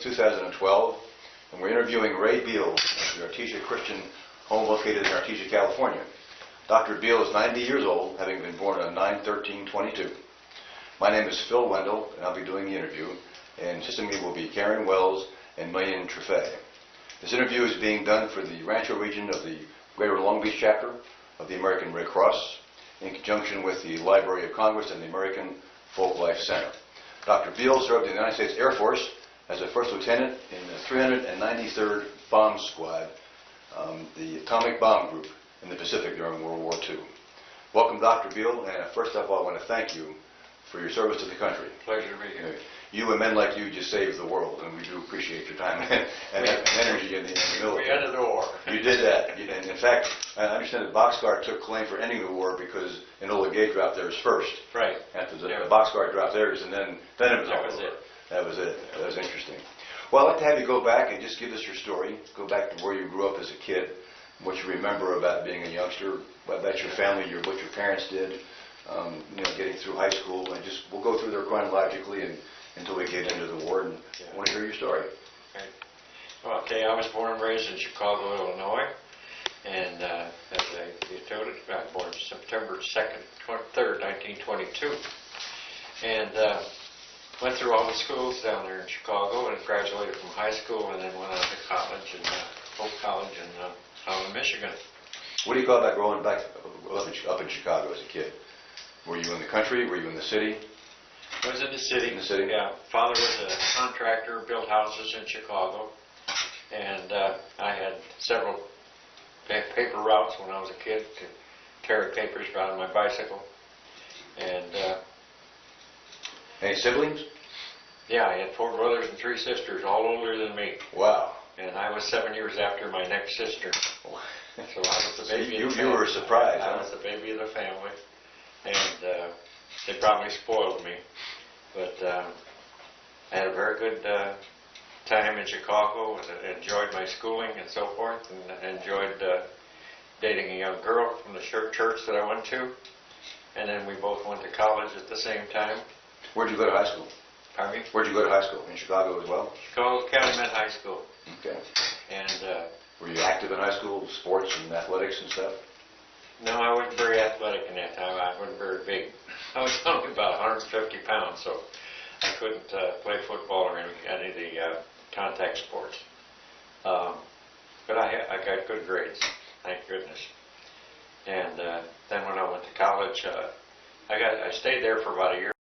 2012, and we're interviewing Ray Biel at the Artesia Christian home located in Artesia, California. Dr. Biel is 90 years old, having been born on 9/13/22. My name is Phil Wendell, and I'll be doing the interview, and assisting me will be Karen Wells and Mayan Trefay. This interview is being done for the Rancho region of the Greater Long Beach chapter of the American Red Cross, in conjunction with the Library of Congress and the American Folk Life Center. Dr. Biel served in the United States Air Force as a first lieutenant in the 393rd Bomb Squad, the atomic bomb group in the Pacific during World War II. Welcome, Dr. Biel, and first of all, I want to thank you for your service to the country. Pleasure to be here. You and men like you just saved the world, and we do appreciate your time and energy in the military. We ended the war. You did that. And in fact, I understand the Boxcar took claim for ending the war because Enola Gay dropped theirs first. Right. After the Boxcar dropped theirs, and then it was That all was over. it. That was it. That was interesting. Well, I'd like to have you go back and just give us your story. Go back to where you grew up as a kid, what you remember about being a youngster, about your family, what your parents did, getting through high school, and we'll go through there chronologically until we get into the war, and I want to hear your story. Right. Well, okay, I was born and raised in Chicago, Illinois, and as you told it, I was born September 3rd, 1922, and went through all the schools down there in Chicago, and graduated from high school, and then went on to college, and Hope College in Michigan. What do you call that growing back up in Chicago as a kid? Were you in the country? Were you in the city? I was in the city. In the city? Yeah. Father was a contractor, built houses in Chicago, and I had several paper routes when I was a kid to carry papers around my bicycle. And any siblings? yeah, I had 4 brothers and 3 sisters, all older than me. Wow. And I was 7 years after my next sister. So I was the baby of the You family. were surprised, I huh? was the baby of the family. And they probably spoiled me. But I had a very good time in Chicago, and enjoyed my schooling and so forth, and enjoyed dating a young girl from the church that I went to. And then we both went to college at the same time. Where'd you go to high school? Pardon me? Where'd you go to high school? In Chicago as well? Chicago Calumet High School. Okay. And Were you active in high school, sports and athletics and stuff? no, I wasn't very athletic in that time. I wasn't very big. I was only about 150 pounds, so I couldn't play football or any of the contact sports. But I got good grades, thank goodness. And then when I went to college, I stayed there for about a year.